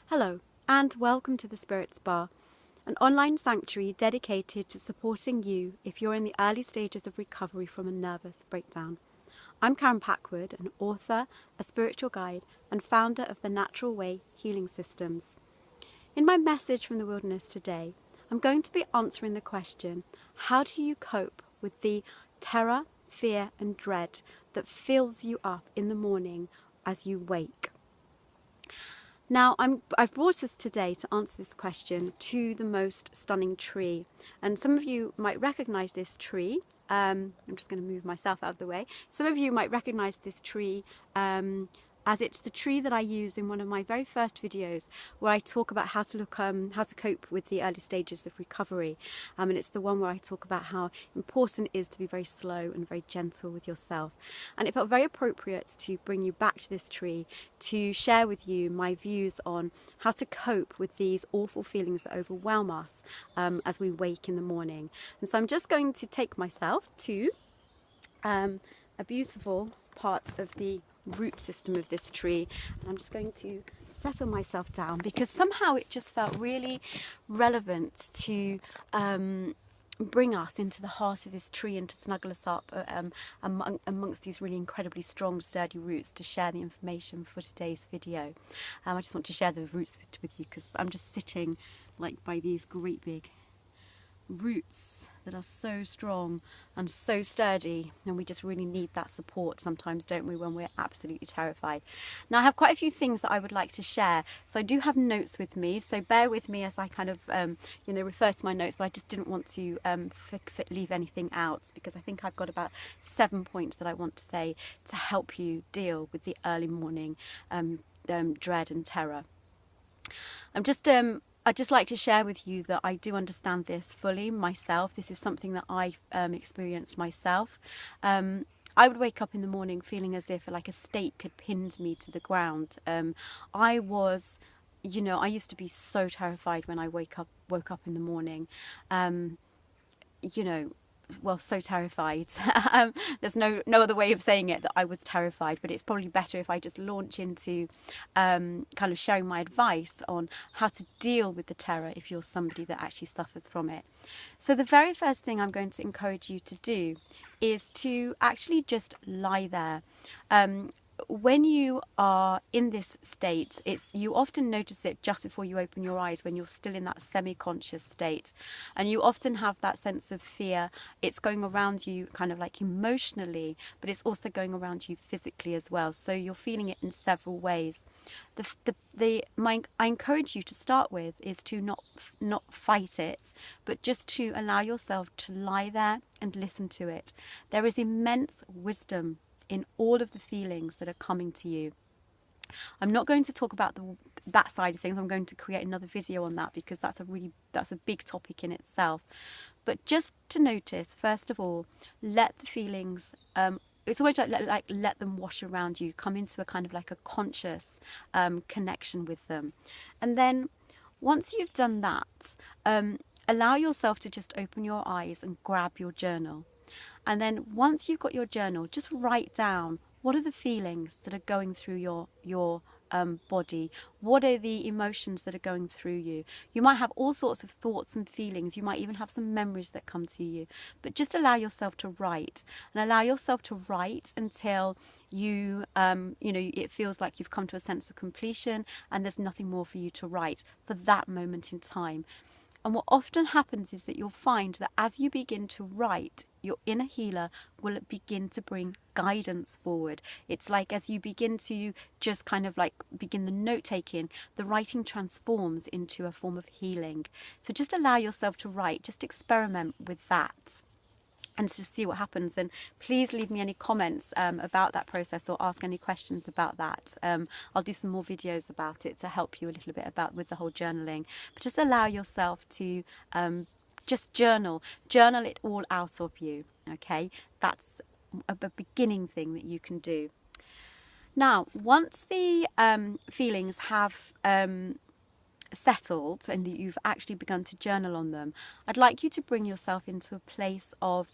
Hello, and welcome to the Spirit Spa, an online sanctuary dedicated to supporting you if you're in the early stages of recovery from a nervous breakdown. I'm Karen Packwood, an author, a spiritual guide, and founder of the Natural Way Healing Systems. In my message from the wilderness today, I'm going to be answering the question, how do you cope with the terror, fear, and dread that fills you up in the morning as you wake? Now, I've brought us today to answer this question to the most stunning tree. And some of you might recognize this tree. I'm just going to move myself out of the way. Some of you might recognize this tree as it's the tree that I use in one of my very first videos where I talk about how to cope with the early stages of recovery. And it's the one where I talk about how important it is to be very slow and very gentle with yourself. And it felt very appropriate to bring you back to this tree to share with you my views on how to cope with these awful feelings that overwhelm us as we wake in the morning. And so I'm just going to take myself to a beautiful part of the root system of this tree, and I'm just going to settle myself down because somehow it just felt really relevant to bring us into the heart of this tree and to snuggle us up amongst these really incredibly strong, sturdy roots to share the information for today's video. I just want to share the roots with you because I'm just sitting like by these great big roots that are so strong and so sturdy, and we just really need that support sometimes, don't we, when we're absolutely terrified. Now I have quite a few things that I would like to share, so I do have notes with me, so bear with me as I kind of refer to my notes, but I just didn't want to leave anything out because I think I've got about 7 points that I want to say to help you deal with the early morning dread and terror. I'd just like to share with you that I do understand this fully myself. This is something that I've experienced myself. I would wake up in the morning feeling as if like a stake had pinned me to the ground. I used to be so terrified when I woke up in the morning. So terrified. There's no other way of saying it, that I was terrified, but it's probably better if I just launch into kind of sharing my advice on how to deal with the terror if you're somebody that actually suffers from it. So the very first thing I'm going to encourage you to do is to actually just lie there. When you are in this state, you often notice it just before you open your eyes when you're still in that semi-conscious state, and you often have that sense of fear. It's going around you kind of like emotionally, but it's also going around you physically as well, so you're feeling it in several ways. I encourage you to start with is to not fight it, but just to allow yourself to lie there and listen to it. There is immense wisdom in all of the feelings that are coming to you. I'm not going to talk about that side of things. I'm going to create another video on that because that's a big topic in itself. But just to notice, first of all, let the feelings, it's always like let them wash around you, come into a kind of like a conscious connection with them. And then once you've done that, allow yourself to just open your eyes and grab your journal. And then once you've got your journal, just write down what are the feelings that are going through your body. What are the emotions that are going through you? You might have all sorts of thoughts and feelings. You might even have some memories that come to you. But just allow yourself to write, and allow yourself to write until you, it feels like you've come to a sense of completion and there's nothing more for you to write for that moment in time. And what often happens is that you'll find that as you begin to write, your inner healer will begin to bring guidance forward. It's like as you begin to just kind of like begin the note taking, the writing transforms into a form of healing. So just allow yourself to write, just experiment with that and to see what happens. And please leave me any comments about that process, or ask any questions about that. I'll do some more videos about it to help you a little bit with the whole journaling. But just allow yourself to just journal it all out of you. Okay, that's a beginning thing that you can do. Now, once the feelings have settled and that you've actually begun to journal on them, I'd like you to bring yourself into a place of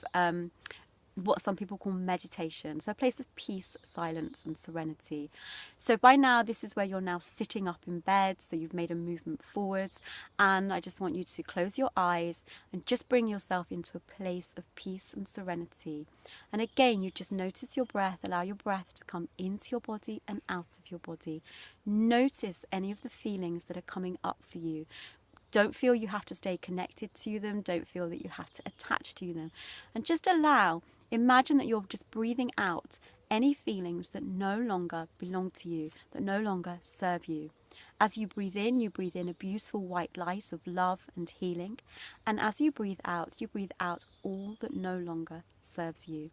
what some people call meditation. So a place of peace, silence and serenity. So by now, this is where you're now sitting up in bed. So you've made a movement forwards. And I just want you to close your eyes and just bring yourself into a place of peace and serenity. And again, you just notice your breath. Allow your breath to come into your body and out of your body. Notice any of the feelings that are coming up for you. Don't feel you have to stay connected to them. Don't feel that you have to attach to them. And just imagine that you're just breathing out any feelings that no longer belong to you, that no longer serve you. As you breathe in a beautiful white light of love and healing. And as you breathe out all that no longer serves you.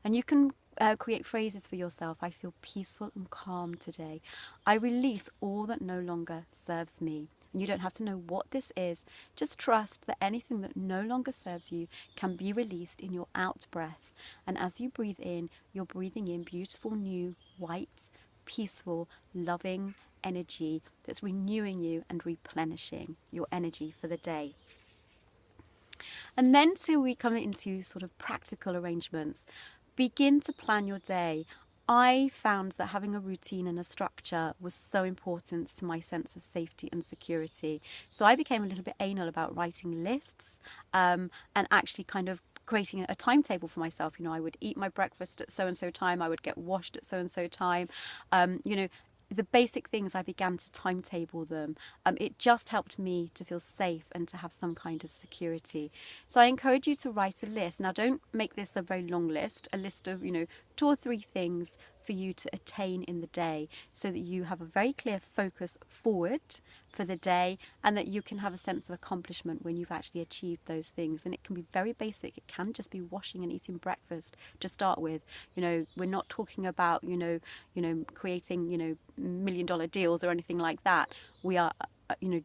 And you can create phrases for yourself. I feel peaceful and calm today. I release all that no longer serves me. And you don't have to know what this is. Just trust that anything that no longer serves you can be released in your out breath. And as you breathe in, you're breathing in beautiful, new, white, peaceful, loving energy that's renewing you and replenishing your energy for the day. And then till we come into sort of practical arrangements, begin to plan your day. I found that having a routine and a structure was so important to my sense of safety and security. So I became a little bit anal about writing lists and actually kind of creating a timetable for myself. I would eat my breakfast at so-and-so time. I would get washed at so-and-so time. The basic things, I began to timetable them. It just helped me to feel safe and to have some kind of security. So I encourage you to write a list. Now, don't make this a very long list, a list of, 2 or 3 things for you to attain in the day, so that you have a very clear focus forward for the day and that you can have a sense of accomplishment when you've actually achieved those things. And it can be very basic. It can just be washing and eating breakfast to start with. We're not talking about, creating, $1 million deals or anything like that. We are,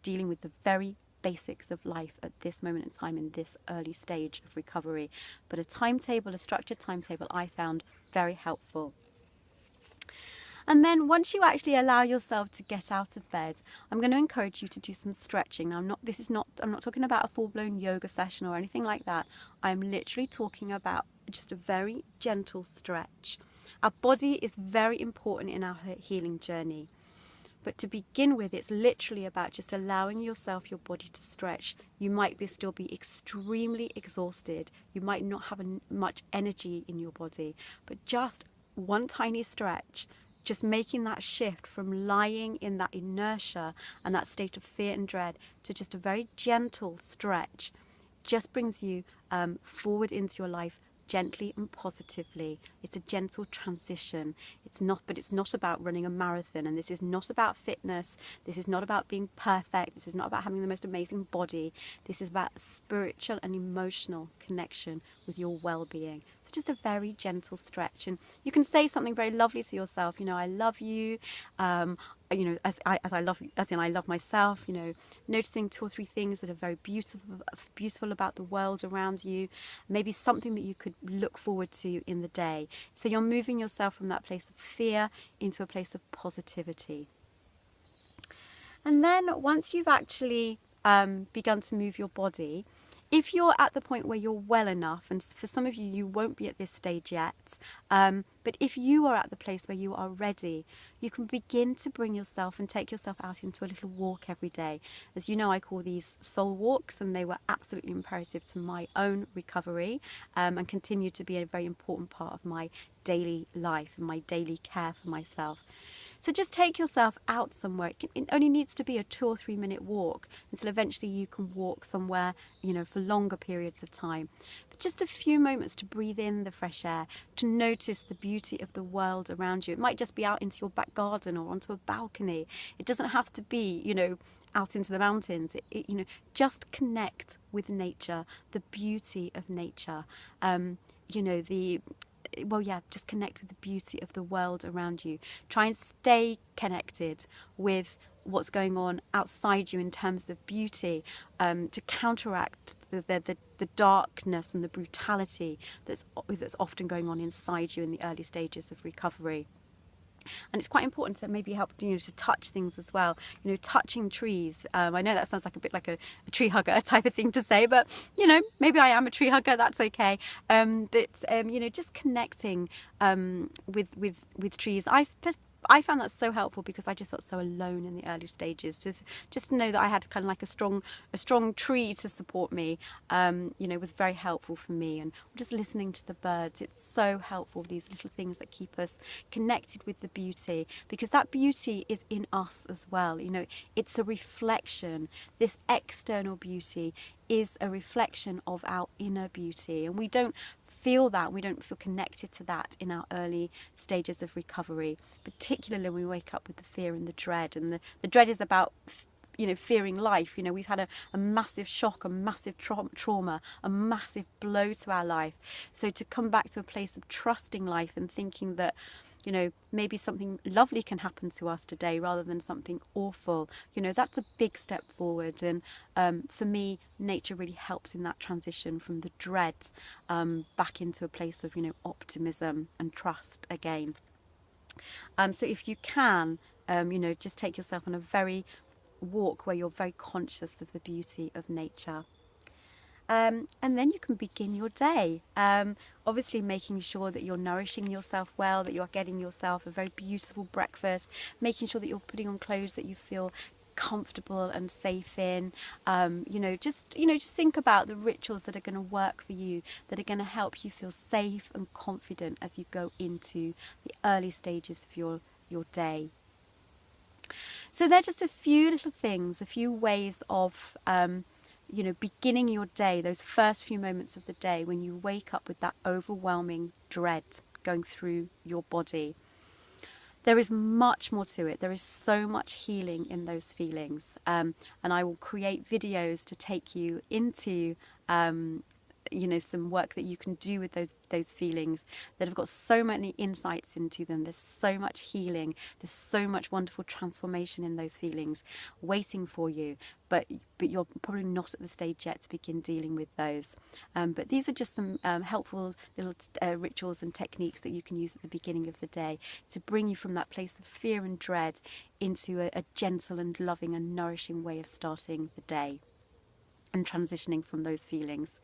dealing with the very basics of life at this moment in time, in this early stage of recovery. But a timetable, a structured timetable, I found very helpful. And then once you actually allow yourself to get out of bed, I'm going to encourage you to do some stretching. Now, I'm not talking about a full-blown yoga session or anything like that. I'm literally talking about just a very gentle stretch. Our body is very important in our healing journey. But to begin with, it's literally about just allowing yourself, your body to stretch. You might still be extremely exhausted. You might not have much energy in your body, but just one tiny stretch, just making that shift from lying in that inertia and that state of fear and dread to just a very gentle stretch, just brings you forward into your life gently and positively. It's a gentle transition. It's not about running a marathon, and this is not about fitness. This is not about being perfect. This is not about having the most amazing body. This is about spiritual and emotional connection with your well-being. So just a very gentle stretch, and you can say something very lovely to yourself. I love you. As I love myself. Noticing 2 or 3 things that are very beautiful about the world around you. Maybe something that you could look forward to in the day. So you're moving yourself from that place of fear into a place of positivity. And then once you've actually begun to move your body, if you're at the point where you're well enough, and for some of you, you won't be at this stage yet, but if you are at the place where you are ready, you can begin to bring yourself and take yourself out into a little walk every day. As you know, I call these soul walks, and they were absolutely imperative to my own recovery and continue to be a very important part of my daily life and my daily care for myself. So just take yourself out somewhere. It only needs to be a 2 or 3 minute walk until eventually you can walk somewhere, for longer periods of time. But just a few moments to breathe in the fresh air, to notice the beauty of the world around you. It might just be out into your back garden or onto a balcony. It doesn't have to be, out into the mountains. Just connect with nature, the beauty of nature. Just connect with the beauty of the world around you. Try and stay connected with what's going on outside you in terms of beauty, to counteract the darkness and the brutality that's often going on inside you in the early stages of recovery. And it's quite important to maybe help, to touch things as well. Touching trees. I know that sounds like a bit like a tree hugger type of thing to say, but maybe I am a tree hugger. That's okay. But just connecting with trees. I found that so helpful because I just felt so alone in the early stages. Just to know that I had kind of like a strong tree to support me, was very helpful for me. And just listening to the birds, it's so helpful. These little things that keep us connected with the beauty, because that beauty is in us as well. It's a reflection. This external beauty is a reflection of our inner beauty, and we don't feel connected to that in our early stages of recovery, particularly when we wake up with the fear and the dread. And the dread is about fearing life. We've had a massive shock, a massive trauma, a massive blow to our life. So to come back to a place of trusting life and thinking that maybe something lovely can happen to us today rather than something awful, that's a big step forward. And for me, nature really helps in that transition from the dread back into a place of optimism and trust again. So if you can, just take yourself on a very walk where you're very conscious of the beauty of nature. And then you can begin your day. Obviously making sure that you're nourishing yourself well, that you're getting yourself a very beautiful breakfast, making sure that you're putting on clothes that you feel comfortable and safe in. Just think about the rituals that are going to work for you, that are going to help you feel safe and confident as you go into the early stages of your day. So they're just a few little things, a few ways of beginning your day, those first few moments of the day when you wake up with that overwhelming dread going through your body. There is much more to it. There is so much healing in those feelings. And I will create videos to take you into some work that you can do with those feelings that have got so many insights into them. There's so much healing. There's so much wonderful transformation in those feelings waiting for you. But you're probably not at the stage yet to begin dealing with those. But these are just some helpful little rituals and techniques that you can use at the beginning of the day to bring you from that place of fear and dread into a gentle and loving and nourishing way of starting the day and transitioning from those feelings.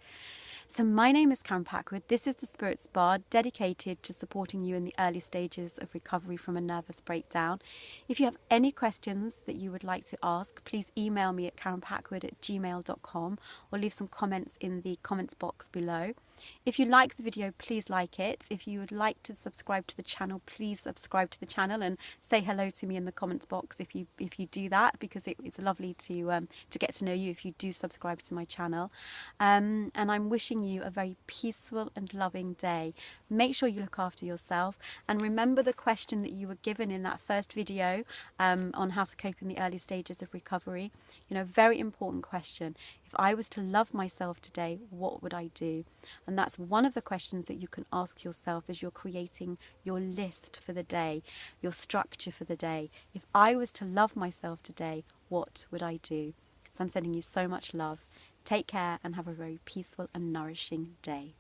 So my name is Karen Packwood. This is the Spirit Spa, dedicated to supporting you in the early stages of recovery from a nervous breakdown. If you have any questions that you would like to ask, please email me at karenpackwood@gmail.com or leave some comments in the comments box below. If you like the video, please like it. If you would like to subscribe to the channel, please subscribe to the channel and say hello to me in the comments box if you do that, because it's lovely to get to know you if you do subscribe to my channel. And I'm wishing you a very peaceful and loving day. Make sure you look after yourself, and remember the question that you were given in that first video on how to cope in the early stages of recovery. Very important question. If I was to love myself today, what would I do? And that's one of the questions that you can ask yourself as you're creating your list for the day, your structure for the day. If I was to love myself today, what would I do? So I'm sending you so much love. Take care and have a very peaceful and nourishing day.